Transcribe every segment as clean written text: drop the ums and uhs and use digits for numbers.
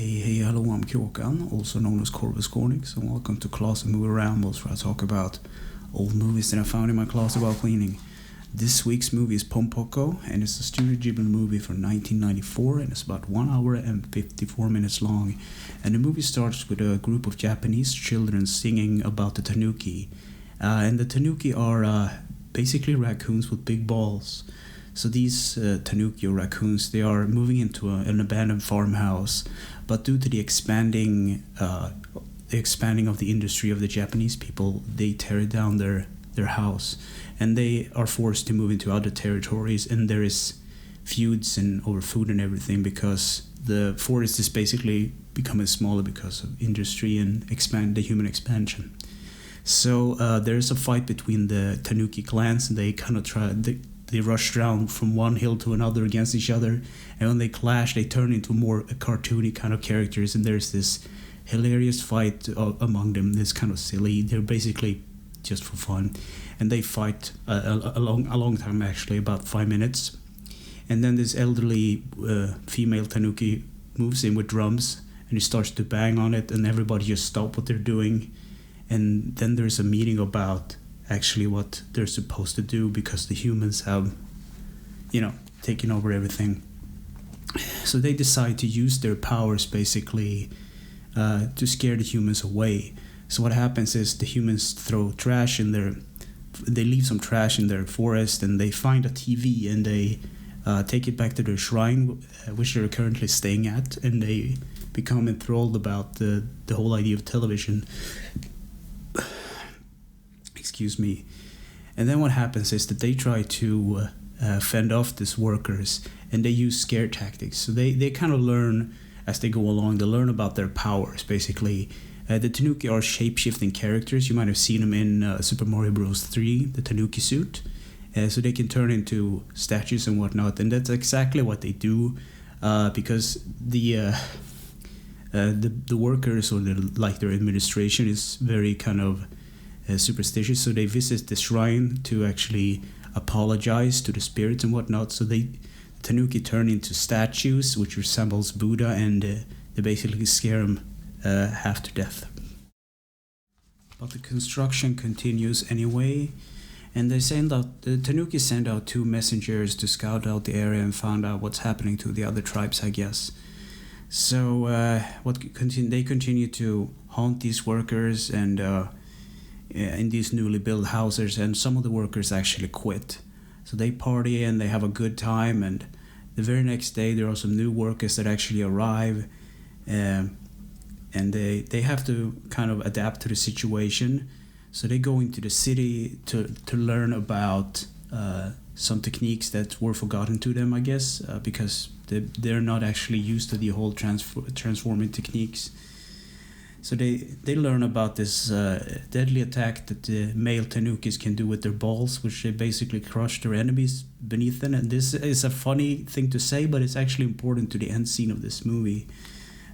Hey, hello, I'm Kråkan, also known as Corvus Cornix, and welcome to Closet Movie Rambles, where I talk about old movies that I found in my closet while cleaning. This week's movie is Pompoko, and it's a Studio Ghibli movie from 1994, and it's about 1 hour and 54 minutes long. And the movie starts with a group of Japanese children singing about the tanuki. And the tanuki are basically raccoons with big balls. So these tanuki or raccoons, they are moving into an abandoned farmhouse, but due to the expanding of the industry of the Japanese people, they tear down their house, and they are forced to move into other territories, and there is feuds and over food and everything because the forest is basically becoming smaller because of industry and the human expansion. So there's a fight between the tanuki clans, and they kind of they rush down from one hill to another against each other, and when they clash, they turn into more cartoony kind of characters, and there's this hilarious fight among them. It's kind of silly. They're basically just for fun, and they fight a long time, actually, about 5 minutes, and then this elderly female tanuki moves in with drums, and he starts to bang on it, and everybody just stops what they're doing, and then there's a meeting about actually what they're supposed to do because the humans have, taken over everything. So they decide to use their powers basically to scare the humans away. So what happens is the humans throw trash they leave some trash in their forest, and they find a TV, and they take it back to their shrine, which they're currently staying at, and they become enthralled about the whole idea of television. Excuse me. And then what happens is that they try to fend off these workers, and they use scare tactics. So they kind of learn as they go along. They learn about their powers, basically. The Tanuki are shape-shifting characters. You might have seen them in Super Mario Bros. 3, the Tanuki suit. So they can turn into statues and whatnot, and that's exactly what they do because the workers or their administration is very kind of superstitious, so they visit the shrine to actually apologize to the spirits and whatnot. So the tanuki turn into statues which resembles Buddha, and they basically scare them half to death. But the construction continues anyway, and the tanuki send out 2 messengers to scout out the area and find out what's happening to the other tribes, I guess. So they continue to haunt these workers and in these newly built houses, and some of the workers actually quit. So they party and they have a good time, and the very next day there are some new workers that actually arrive, and they have to kind of adapt to the situation. So they go into the city to learn about some techniques that were forgotten to them, I guess, because they're not actually used to the whole transforming techniques. So they learn about this deadly attack that the male tanukis can do with their balls, which they basically crush their enemies beneath them. And this is a funny thing to say, but it's actually important to the end scene of this movie.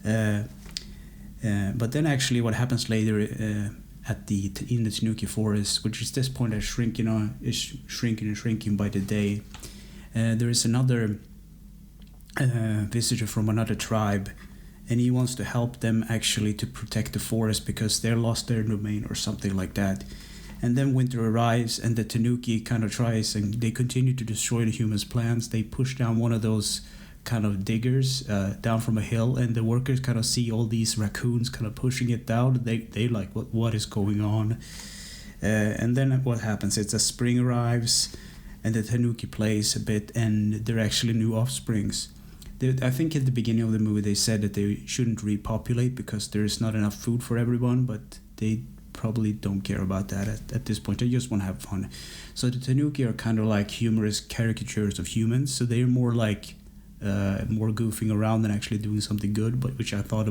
But then actually what happens later in the tanuki forest, which at this point is shrinking and shrinking by the day, there is another visitor from another tribe, and he wants to help them actually to protect the forest because they lost their domain or something like that. And then winter arrives, and the tanuki kind of tries, and they continue to destroy the humans' plans. They push down one of those kind of diggers down from a hill, and the workers kind of see all these raccoons kind of pushing it down. They like, what is going on? And then what happens is that spring arrives, and the tanuki plays a bit, and they're actually new offsprings. I think at the beginning of the movie they said that they shouldn't repopulate because there's not enough food for everyone, but they probably don't care about that at this point. They just want to have fun. So the tanuki are kind of like humorous caricatures of humans, so they're more like more goofing around than actually doing something good, but which I thought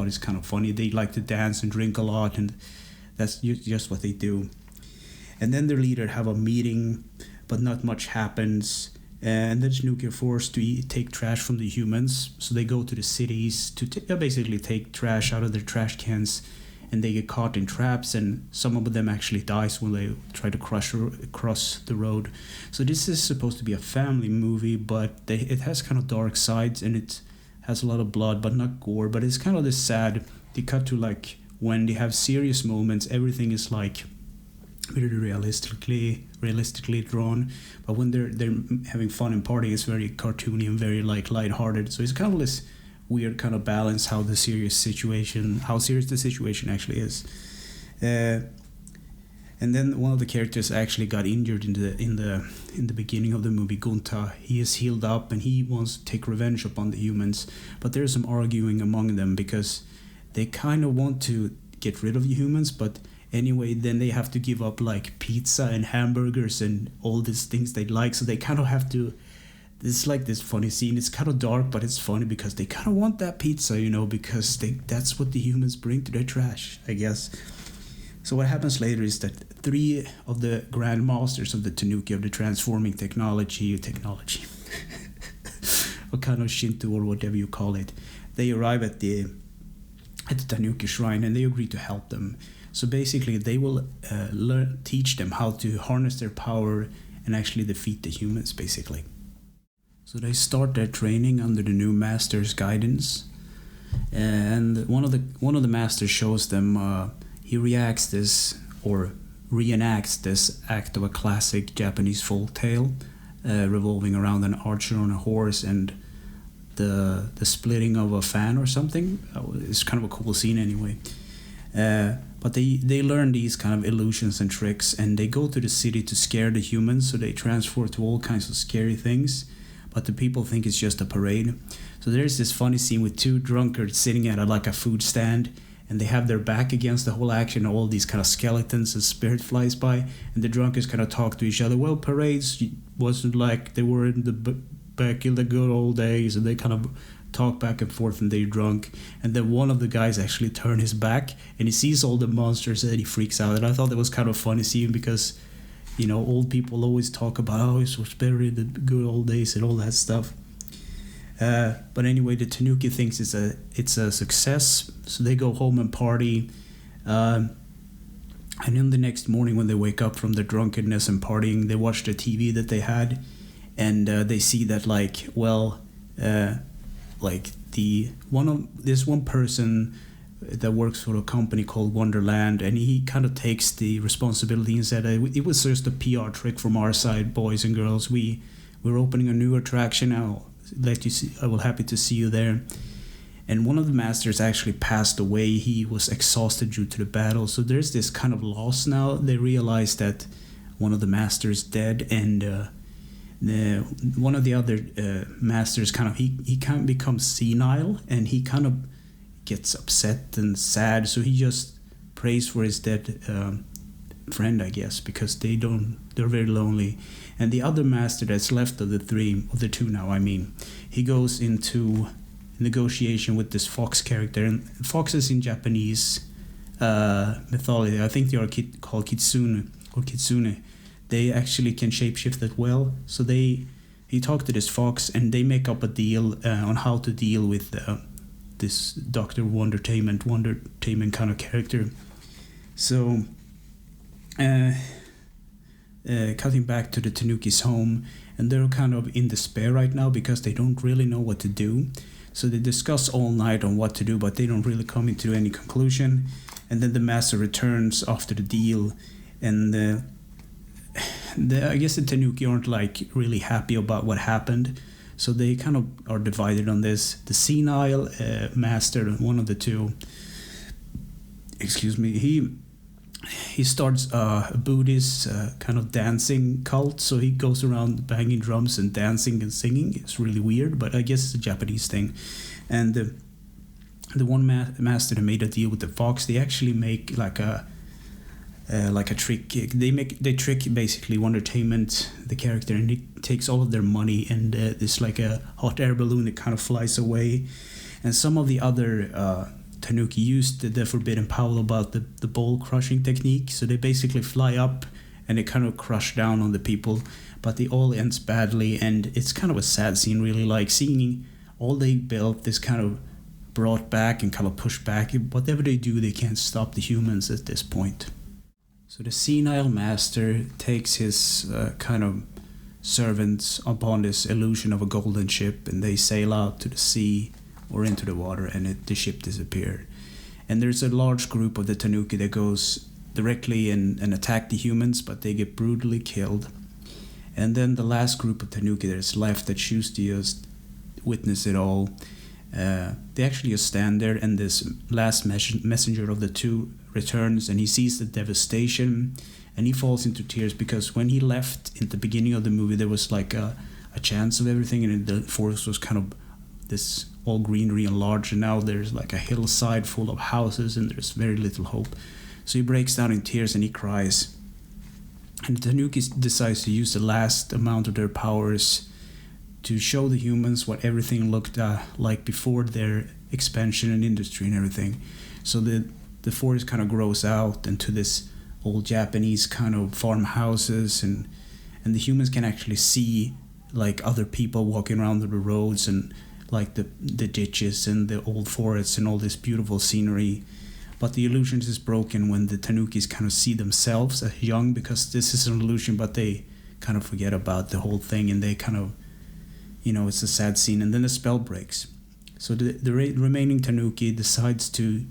is kind of funny. They like to dance and drink a lot, and that's just what they do. And then their leader have a meeting, but not much happens. And then Tanuki are forced to take trash from the humans, so they go to the cities to basically take trash out of their trash cans, and they get caught in traps, and some of them actually dies when they try to cross the road. So this is supposed to be a family movie, but it has kind of dark sides, and it has a lot of blood, but not gore. But it's kind of this sad. They cut to like when they have serious moments, everything is like very realistically drawn. But when they're having fun and partying, it's very cartoony and very like lighthearted. So it's kind of this weird kind of balance how serious the situation actually is. And then one of the characters actually got injured in the beginning of the movie. Gunther, he is healed up and he wants to take revenge upon the humans, but there's some arguing among them because they kind of want to get rid of the humans, but anyway, then they have to give up like pizza and hamburgers and all these things they like, so they kind of have to. It's like this funny scene. It's kind of dark, but it's funny because they kind of want that pizza, because that's what the humans bring to their trash, I guess. So what happens later is that 3 of the Grand Masters of the Tanuki, of the transforming technology, or kind of Shinto or whatever you call it, they arrive at the Tanuki shrine and they agree to help them. So basically they will teach them how to harness their power and actually defeat the humans, basically. So they start their training under the new master's guidance, and one of the masters shows them. He reenacts this act of a classic Japanese folk tale, revolving around an archer on a horse and the splitting of a fan or something. It's kind of a cool scene anyway. But they learn these kind of illusions and tricks, and they go to the city to scare the humans, so they transform to all kinds of scary things. But the people think it's just a parade. So there's this funny scene with 2 drunkards sitting at a food stand, and they have their back against the whole action, all these kind of skeletons and spirit flies by, and the drunkards kind of talk to each other. Well, parades wasn't like they were in the back in the good old days, and they kind of talk back and forth, and they're drunk. And then one of the guys actually turned his back, and he sees all the monsters, and he freaks out. And I thought that was kind of funny scene because, old people always talk about, it was better in the good old days and all that stuff. But anyway, the Tanuki thinks it's a success, so they go home and party. And then the next morning when they wake up from their drunkenness and partying, they watch the TV that they had, and they see that there's one person that works for a company called Wonderland, and he kind of takes the responsibility and said it was just a PR trick from our side, boys and girls. We're opening a new attraction now. I will happy to see you there. And one of the masters actually passed away. He was exhausted due to the battle. So there's this kind of loss now. They realize that one of the masters dead, and one of the other masters he kind of becomes senile, and he kind of gets upset and sad. So he just prays for his dead friend, I guess, because they're very lonely. And the other master that's left of the 2 now, he goes into negotiation with this fox character, and foxes in Japanese mythology, I think they are called kitsune or kitsune. They actually can shapeshift as well. So he talked to this fox, and they make up a deal on how to deal with this Dr. Wondertainment kind of character. So cutting back to the Tanuki's home, and they're kind of in despair right now because they don't really know what to do. So they discuss all night on what to do, but they don't really come into any conclusion. And then the master returns after the deal, and I guess the Tanuki aren't really happy about what happened. So they kind of are divided on this. The senile master, one of the 2, he starts a Buddhist kind of dancing cult. So he goes around banging drums and dancing and singing. It's really weird, but I guess it's a Japanese thing. And the one master that made a deal with the fox, they actually make like a trick. They trick basically Wondertainment, the character, and he takes all of their money, and it's like a hot air balloon that kind of flies away. And some of the other Tanuki used the forbidden power about the ball crushing technique, so they basically fly up and they kind of crush down on the people, but it all ends badly, and it's kind of a sad scene, really, like seeing all they built is kind of brought back and kind of pushed back. Whatever they do, they can't stop the humans at this point. So the senile master takes his kind of servants upon this illusion of a golden ship, and they sail out to the sea or into the water, and the ship disappeared. And there's a large group of the Tanuki that goes directly and attack the humans, but they get brutally killed. And then the last group of Tanuki that's left that choose to just witness it all, they actually just stand there, and this last messenger of the two returns, and he sees the devastation, and he falls into tears, because when he left in the beginning of the movie, there was like a chance of everything, and the forest was kind of this all greenery and large, and now there's like a hillside full of houses, and there's very little hope. So he breaks down in tears and he cries. And the Tanuki decides to use the last amount of their powers to show the humans what everything looked like before their expansion and industry and everything. So the forest kind of grows out into this old Japanese kind of farmhouses, and the humans can actually see like other people walking around the roads, and like the ditches and the old forests and all this beautiful scenery. But the illusion is broken when the Tanukis kind of see themselves as young, because this is an illusion, but they kind of forget about the whole thing, and they kind of, it's a sad scene, and then the spell breaks. So the remaining Tanuki decides to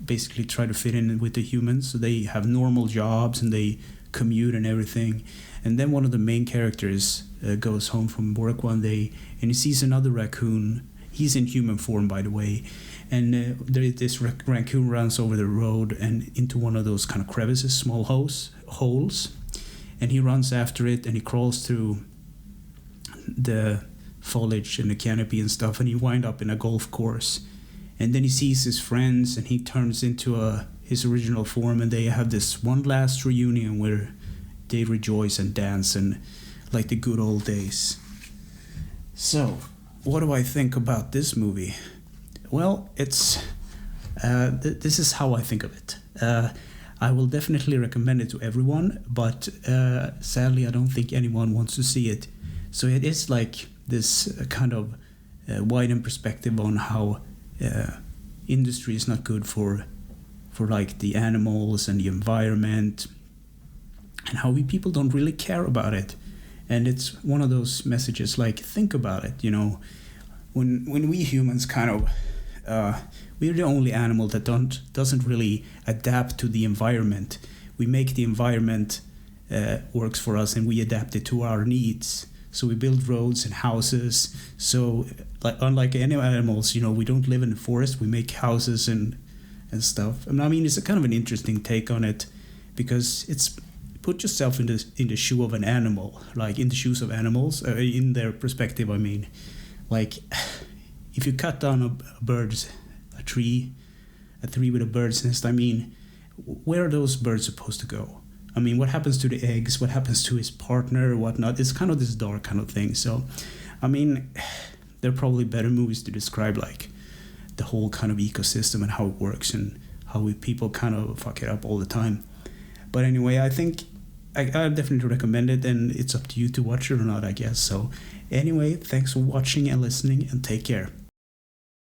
basically try to fit in with the humans, so they have normal jobs and they commute and everything. And then one of the main characters goes home from work one day, and he sees another raccoon. He's in human form, by the way. And this raccoon runs over the road and into one of those kind of crevices, small holes. And he runs after it, and he crawls through the foliage and the canopy and stuff, and he winds up in a golf course. And then he sees his friends, and he turns into his original form, and they have this one last reunion where they rejoice and dance, and like the good old days. So, what do I think about this movie? Well, it's this is how I think of it. I will definitely recommend it to everyone, but sadly I don't think anyone wants to see it. So it is like this kind of widened perspective on how industry is not good for like the animals and the environment, and how we people don't really care about it. And it's one of those messages like, think about it, when we humans kind of we're the only animal that doesn't really adapt to the environment. We make the environment works for us, and we adapt it to our needs. So we build roads and houses. So like unlike any animals, we don't live in the forest. We make houses and stuff. And I mean, it's a kind of an interesting take on it, because it's put yourself in the shoe of an animal, like in the shoes of animals, in their perspective. I mean, like if you cut down a tree with a bird's nest, I mean, where are those birds supposed to go? I mean, what happens to the eggs? What happens to his partner or whatnot? It's kind of this dark kind of thing. So, I mean, there are probably better movies to describe like the whole kind of ecosystem and how it works, and how we people kind of fuck it up all the time. But anyway, I think I definitely recommend it, and it's up to you to watch it or not, I guess. So anyway, thanks for watching and listening, and take care.